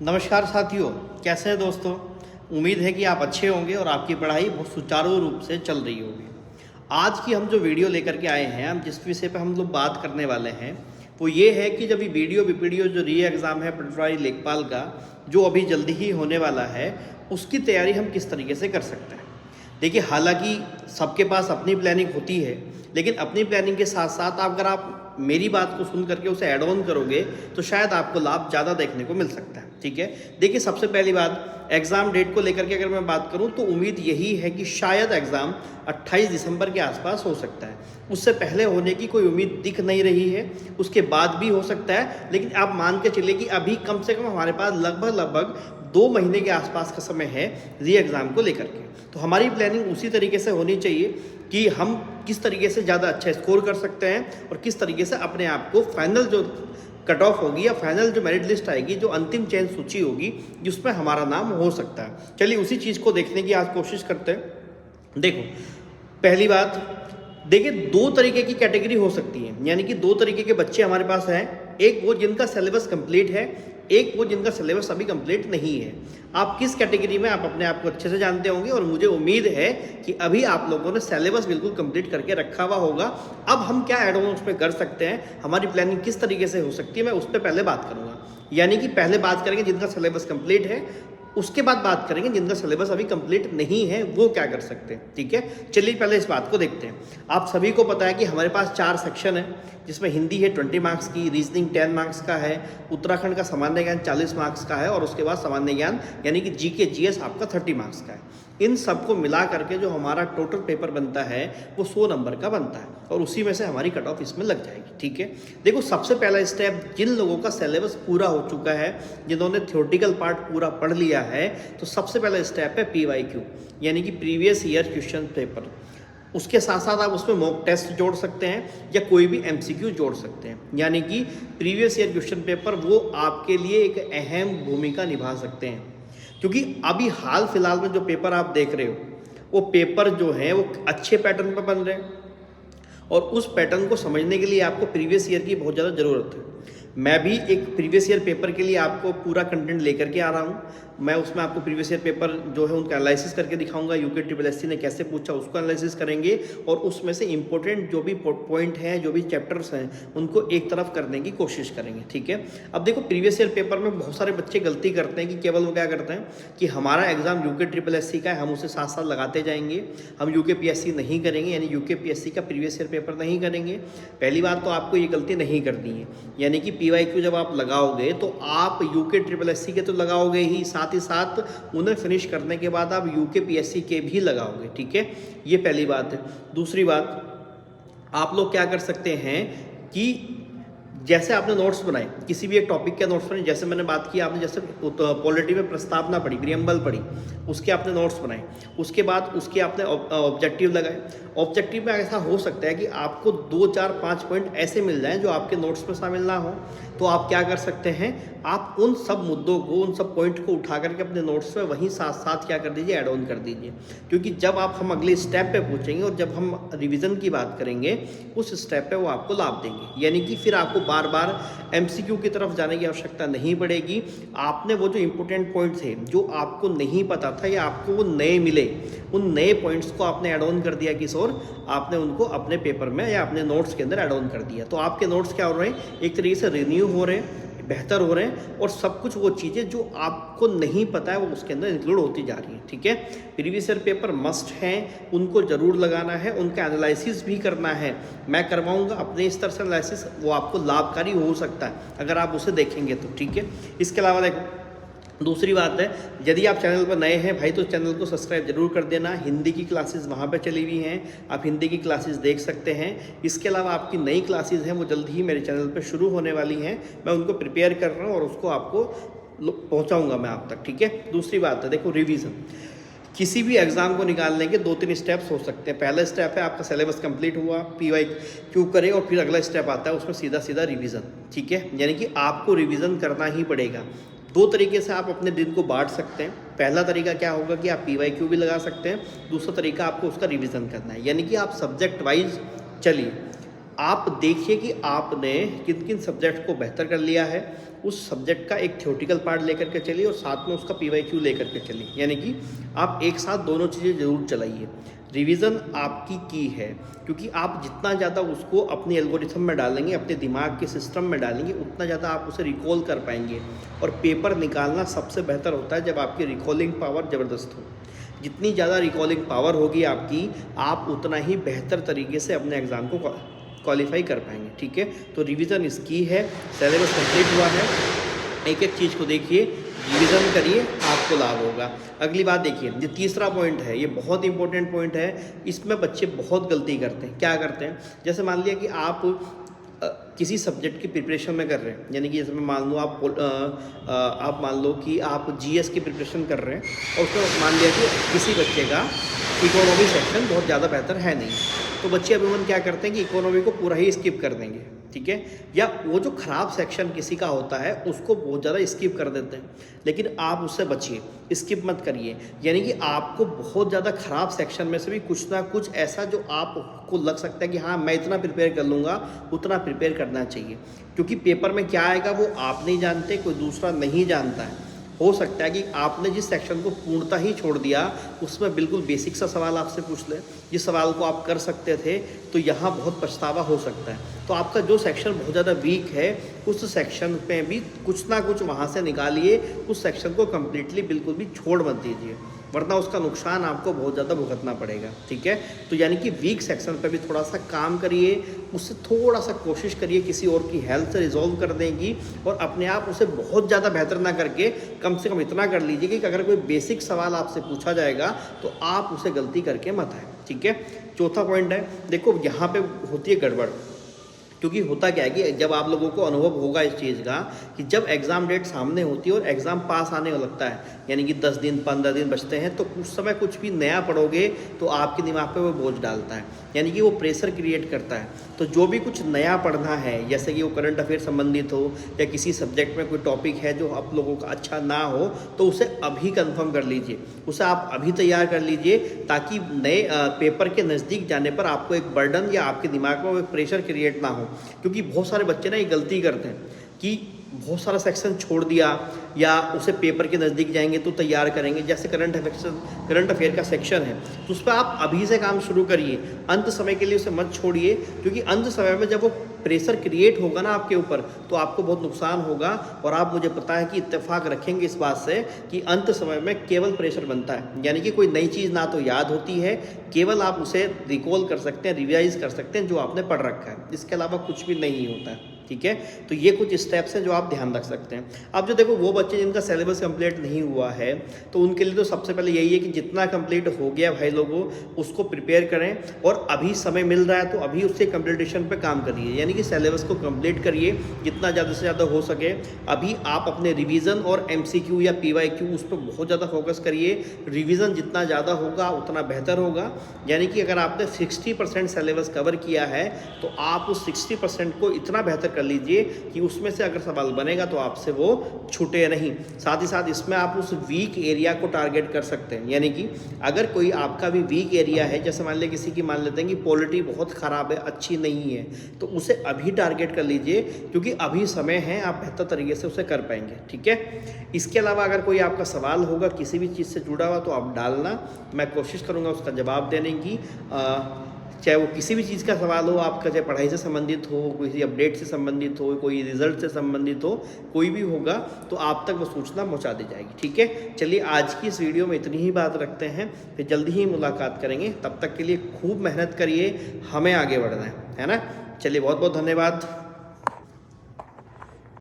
नमस्कार साथियों, कैसे हैं दोस्तों। उम्मीद है कि आप अच्छे होंगे और आपकी पढ़ाई बहुत सुचारू रूप से चल रही होगी। आज की हम जो वीडियो लेकर के आए हैं, हम जिस विषय पर हम लोग बात करने वाले हैं वो ये है कि जब ये वीडियो जो री एग्ज़ाम है पटवारी लेखपाल का, जो अभी जल्दी ही होने वाला है, उसकी तैयारी हम किस तरीके से कर सकते हैं। देखिए, हालांकि सबके पास अपनी प्लानिंग होती है, लेकिन अपनी प्लानिंग के साथ साथ अगर आप मेरी बात को सुन करके उसे ऐड ऑन करोगे तो शायद आपको लाभ ज़्यादा देखने को मिल सकता है। ठीक है, देखिए, सबसे पहली बात एग्ज़ाम डेट को लेकर के अगर मैं बात करूं तो उम्मीद यही है कि शायद एग्ज़ाम 28 दिसंबर के आसपास हो सकता है। उससे पहले होने की कोई उम्मीद दिख नहीं रही है, उसके बाद भी हो सकता है, लेकिन आप मान के चलिए कि अभी कम से कम हमारे पास लगभग 2 महीने के आसपास का समय है री एग्ज़ाम को लेकर के। तो हमारी प्लानिंग उसी तरीके से होनी चाहिए कि हम किस तरीके से ज़्यादा अच्छा स्कोर कर सकते हैं और किस तरीके से अपने आप को फाइनल जो कट ऑफ होगी या फाइनल जो मेरिट लिस्ट आएगी, जो अंतिम चयन सूची होगी, जिसमें हमारा नाम हो सकता है। चलिए उसी चीज़ को देखने की आज कोशिश करते हैं। देखो, पहली बात, देखिए, 2 तरीके की कैटेगरी हो सकती है, यानी कि 2 तरीके के बच्चे हमारे पास हैं। एक वो जिनका सिलेबस कंप्लीट है, एक वो जिनका सिलेबस अभी कंप्लीट नहीं है। आप किस कैटेगरी में आप अपने आप को अच्छे से जानते होंगे और मुझे उम्मीद है कि अभी आप लोगों ने सिलेबस बिल्कुल कंप्लीट करके रखा हुआ होगा। अब हम क्या एड ऑन उसमें कर सकते हैं, हमारी प्लानिंग किस तरीके से हो सकती है, मैं उस पर पहले बात करूँगा। यानी कि पहले बात करेंगे जिनका सिलेबस कंप्लीट है, उसके बाद बात करेंगे जिनका सिलेबस अभी कंप्लीट नहीं है वो क्या कर सकते हैं। ठीक है, चलिए पहले इस बात को देखते हैं। आप सभी को पता है कि हमारे पास 4 सेक्शन है, जिसमें हिंदी है 20 मार्क्स की, रीजनिंग 10 मार्क्स का है, उत्तराखंड का सामान्य ज्ञान 40 मार्क्स का है और उसके बाद सामान्य ज्ञान यानी कि जीके जीएस आपका 30 मार्क्स का है। इन सबको मिला करके जो हमारा टोटल पेपर बनता है वो 100 नंबर का बनता है और उसी में से हमारी कट ऑफ इसमें लग जाएगी। ठीक है, देखो, सबसे पहला स्टेप, जिन लोगों का सिलेबस पूरा हो चुका है, जिन्होंने थ्योरेटिकल पार्ट पूरा पढ़ लिया है, तो सबसे पहला स्टेप है PYQ, यानी कि प्रीवियस ईयर क्वेश्चन पेपर। उसके साथ साथ आप उसमें मॉक टेस्ट जोड़ सकते हैं या कोई भी MCQ जोड़ सकते हैं, यानी कि प्रीवियस ईयर क्वेश्चन पेपर वो आपके लिए एक अहम भूमिका निभा सकते हैं। क्योंकि अभी हाल फिलहाल में जो पेपर आप देख रहे हो वो पेपर जो है वो अच्छे पैटर्न पर बन रहे हैं और उस पैटर्न को समझने के लिए आपको प्रीवियस ईयर की बहुत ज़्यादा ज़रूरत है। मैं भी एक प्रीवियस ईयर पेपर के लिए आपको पूरा कंटेंट लेकर के आ रहा हूँ। मैं उसमें आपको प्रीवियस ईयर पेपर जो है उनका एनालिसिस करके दिखाऊंगा, यूके SSC ने कैसे पूछा उसको एनालिसिस करेंगे और उसमें से इंपॉर्टेंट जो भी पॉइंट हैं, जो भी चैप्टर्स हैं, उनको एक तरफ करने की कोशिश करेंगे। ठीक है, अब देखो, प्रीवियस ईयर पेपर में बहुत सारे बच्चे गलती करते हैं कि केवल वो क्या करते हैं कि हमारा एग्जाम यूके SSC का है, हम उसे साथ साथ लगाते जाएंगे, हम यूके PSC नहीं करेंगे, यानी यूके PSC का प्रीवियस ईयर पेपर नहीं करेंगे। पहली बात तो आपको ये गलती नहीं करनी है, यानी कि PYQ जब आप लगाओगे तो आप यूके SSC के तो लगाओगे ही, साथ ही साथ उन्हें फिनिश करने के बाद आप यूके PSC के भी लगाओगे। ठीक है, ये पहली बात है। दूसरी बात, आप लोग क्या कर सकते हैं कि जैसे आपने नोट्स बनाए, किसी भी एक टॉपिक के नोट्स बनाए, जैसे मैंने बात की, आपने जैसे पॉलिटी में प्रस्तावना पढ़ी, प्रियम्बल पढ़ी, उसके आपने नोट्स बनाए, उसके बाद उसके आपने ऑब्जेक्टिव लगाए। ऑब्जेक्टिव में ऐसा हो सकता है कि आपको 2, 4, 5 पॉइंट ऐसे मिल जाएं जो आपके नोट्स में शामिल ना हो, तो आप क्या कर सकते हैं, आप उन सब मुद्दों को, उन सब पॉइंट को उठा करके अपने नोट्स में वहीं साथ साथ क्या कर दीजिए, ऐड ऑन कर दीजिए। क्योंकि जब आप हम अगले स्टेप पे पूछेंगे और जब हम रिवीजन की बात करेंगे, उस स्टेप पे वो आपको लाभ देंगे, यानी कि फिर आपको बार बार MCQ की तरफ जाने की आवश्यकता नहीं पड़ेगी। आपने वो जो इंपॉर्टेंट पॉइंट थे, जो आपको नहीं पता था या आपको वो नए मिले, उन नए पॉइंट्स को आपने ऐड ऑन कर दिया किस और, आपने उनको अपने पेपर में या अपने नोट्स के अंदर ऐड ऑन कर दिया। तो आपके नोट्स क्या हो रहे हैं, एक तरीके से रिन्यू हो रहे हैं, बेहतर हो रहे हैं और सब कुछ वो चीज़ें जो आपको नहीं पता है वो उसके अंदर इंक्लूड होती जा रही हैं। ठीक है, प्रीवियस ईयर पेपर मस्ट हैं, उनको ज़रूर लगाना है, उनका एनालिसिस भी करना है। मैं करवाऊंगा अपने स्तर से एनालिसिस, वो आपको लाभकारी हो सकता है अगर आप उसे देखेंगे तो। ठीक है, इसके अलावा देखो, दूसरी बात है, यदि आप चैनल पर नए हैं भाई तो चैनल को सब्सक्राइब जरूर कर देना। हिंदी की क्लासेस वहाँ पे चली हुई हैं, आप हिंदी की क्लासेस देख सकते हैं। इसके अलावा आपकी नई क्लासेस हैं वो जल्द ही मेरे चैनल पे शुरू होने वाली हैं, मैं उनको प्रिपेयर कर रहा हूँ और उसको आपको पहुँचाऊँगा मैं आप तक। ठीक है, दूसरी बात है, देखो, रिविज़न। किसी भी एग्ज़ाम को निकालने के 2-3 स्टेप्स हो सकते हैं। पहला स्टेप है आपका सिलेबस कंप्लीट हुआ, PYQ करें और फिर अगला स्टेप आता है उसमें सीधा सीधा रिवीजन। ठीक है, यानी कि आपको रिवीजन करना ही पड़ेगा। 2 तरीके से आप अपने दिन को बांट सकते हैं। पहला तरीका क्या होगा कि आप PYQ भी लगा सकते हैं, दूसरा तरीका आपको उसका रिवीजन करना है, यानी कि आप सब्जेक्ट वाइज चलिए। आप देखिए कि आपने किन किन सब्जेक्ट को बेहतर कर लिया है, उस सब्जेक्ट का एक थ्योरेटिकल पार्ट लेकर के चलिए और साथ में उसका PYQ लेकर के चलिए, यानी कि आप एक साथ दोनों चीज़ें ज़रूर चलाइए। रिवीजन आपकी की है, क्योंकि आप जितना ज़्यादा उसको अपने एल्गोरिथम में डालेंगे, अपने दिमाग के सिस्टम में डालेंगे, उतना ज़्यादा आप उसे रिकॉल कर पाएंगे। और पेपर निकालना सबसे बेहतर होता है जब आपकी रिकॉलिंग पावर ज़बरदस्त हो। जितनी ज़्यादा रिकॉलिंग पावर होगी आपकी, आप उतना ही बेहतर तरीके से अपने एग्ज़ाम को क्वालिफाई कर पाएंगे। ठीक है, तो रिवीजन इसकी है, सिलेबस कंप्लीट हुआ है, एक एक चीज़ को देखिए, रिवीजन करिए, आपको लाभ होगा। अगली बात देखिए, ये तीसरा पॉइंट है, ये बहुत इंपॉर्टेंट पॉइंट है। इसमें बच्चे बहुत गलती करते हैं। क्या करते हैं, जैसे मान लिया कि आप किसी सब्जेक्ट की प्रिपरेशन में कर रहे हैं, यानी कि जैसे मैं मान लूँ आप मान लो कि आप GS की प्रिपरेशन कर रहे हैं और उसमें मान लिया कि किसी बच्चे का इकोनॉमी सेक्शन बहुत ज़्यादा बेहतर है नहीं, तो बच्चे अभिमन क्या करते हैं कि इकोनॉमी को पूरा ही स्किप कर देंगे। ठीक है, या वो जो ख़राब सेक्शन किसी का होता है उसको बहुत ज़्यादा स्किप कर देते हैं, लेकिन आप उससे बचिए, स्किप मत करिए। यानी कि आपको बहुत ज़्यादा ख़राब सेक्शन में से भी कुछ ना कुछ ऐसा जो आपको लग सकता है कि हाँ मैं इतना प्रिपेयर कर लूँगा, उतना प्रिपेयर करना चाहिए। क्योंकि पेपर में क्या आएगा वो आप नहीं जानते, कोई दूसरा नहीं जानता है। हो सकता है कि आपने जिस सेक्शन को पूर्णतः ही छोड़ दिया, उसमें बिल्कुल बेसिक सा सवाल आपसे पूछ ले, जिस सवाल को आप कर सकते थे, तो यहाँ बहुत पछतावा हो सकता है। तो आपका जो सेक्शन बहुत ज़्यादा वीक है, उस सेक्शन पे भी कुछ ना कुछ वहाँ से निकालिए, उस सेक्शन को कम्प्लीटली बिल्कुल भी छोड़ मत दीजिए, वरना उसका नुकसान आपको बहुत ज़्यादा भुगतना पड़ेगा। ठीक है, तो यानी कि वीक सेक्शन पे भी थोड़ा सा काम करिए, उससे थोड़ा सा कोशिश करिए किसी और की हेल्प से रिजॉल्व कर देंगी, और अपने आप उसे बहुत ज़्यादा बेहतर ना करके कम से कम इतना कर लीजिए कि अगर कोई बेसिक सवाल आपसे पूछा जाएगा तो आप उसे गलती करके मत आए। ठीक है, चौथा पॉइंट है, देखो यहाँ पे होती है गड़बड़। क्योंकि होता क्या है कि जब आप लोगों को अनुभव होगा इस चीज़ का कि जब एग्ज़ाम डेट सामने होती है और एग्ज़ाम पास आने को लगता है, यानी कि 10 दिन 15 दिन बचते हैं, तो उस समय कुछ भी नया पढ़ोगे तो आपके दिमाग पे वो बोझ डालता है, यानी कि वो प्रेशर क्रिएट करता है। तो जो भी कुछ नया पढ़ना है, जैसे कि वो करंट अफेयर संबंधित हो या किसी सब्जेक्ट में कोई टॉपिक है जो आप लोगों का अच्छा ना हो, तो उसे अभी कंफर्म कर लीजिए, उसे आप अभी तैयार कर लीजिए, ताकि नए पेपर के नज़दीक जाने पर आपको एक बर्डन या आपके दिमाग में वो एक प्रेशर क्रिएट ना हो। क्योंकि बहुत सारे बच्चे ना ये गलती करते हैं कि बहुत सारा सेक्शन छोड़ दिया, या उसे पेपर के नज़दीक जाएंगे तो तैयार करेंगे। जैसे करंट अफेयर का सेक्शन है, तो उस पर आप अभी से काम शुरू करिए, अंत समय के लिए उसे मत छोड़िए, क्योंकि अंत समय में जब वो प्रेशर क्रिएट होगा ना आपके ऊपर, तो आपको बहुत नुकसान होगा। और आप, मुझे पता है कि इत्तेफाक रखेंगे इस बात से कि अंत समय में केवल प्रेशर बनता है, यानी कि कोई नई चीज़ ना तो याद होती है, केवल आप उसे रिकॉल कर सकते हैं, रिवाइज कर सकते हैं जो आपने पढ़ रखा है, इसके अलावा कुछ भी नहीं होता है। ठीक है, तो ये कुछ स्टेप्स हैं जो आप ध्यान रख सकते हैं। अब जो देखो, वो बच्चे जिनका सिलेबस कंप्लीट नहीं हुआ है, तो उनके लिए तो सबसे पहले यही है कि जितना कंप्लीट हो गया भाई लोगों, उसको प्रिपेयर करें, और अभी समय मिल रहा है तो अभी उससे कंप्लीटेशन पे काम करिए, यानी कि सिलेबस को कंप्लीट करिए जितना ज़्यादा से ज़्यादा हो सके। अभी आप अपने रिवीजन और MCQ या PYQ उस पर बहुत ज़्यादा फोकस करिए। रिवीजन जितना ज़्यादा होगा उतना बेहतर होगा, यानी कि अगर आपने 60% सिलेबस कवर किया है, तो आप उस 60% को इतना बेहतर कर लीजिए कि उसमें से अगर सवाल बनेगा तो आपसे वो छूटे नहीं। साथ ही साथ इसमें आप उस वीक एरिया को टारगेट कर सकते हैं, यानी कि अगर कोई आपका भी वीक एरिया है, जैसे मान लें किसी की, मान लेते हैं कि पॉलिटी बहुत ख़राब है, अच्छी नहीं है, तो उसे अभी टारगेट कर लीजिए, क्योंकि अभी समय है, आप बेहतर तरीके से उसे कर पाएंगे। ठीक है, इसके अलावा अगर कोई आपका सवाल होगा किसी भी चीज़ से जुड़ा हुआ, तो आप डालना, मैं कोशिश करूँगा उसका जवाब देने की। चाहे वो किसी भी चीज़ का सवाल हो आपका, चाहे पढ़ाई से संबंधित हो, किसी अपडेट से संबंधित हो, कोई रिजल्ट से संबंधित हो, कोई भी होगा, तो आप तक वो सूचना पहुंचा दी जाएगी। ठीक है, चलिए आज की इस वीडियो में इतनी ही बात रखते हैं, फिर जल्दी ही मुलाकात करेंगे। तब तक के लिए खूब मेहनत करिए, हमें आगे बढ़ना है ना। चलिए, बहुत बहुत धन्यवाद।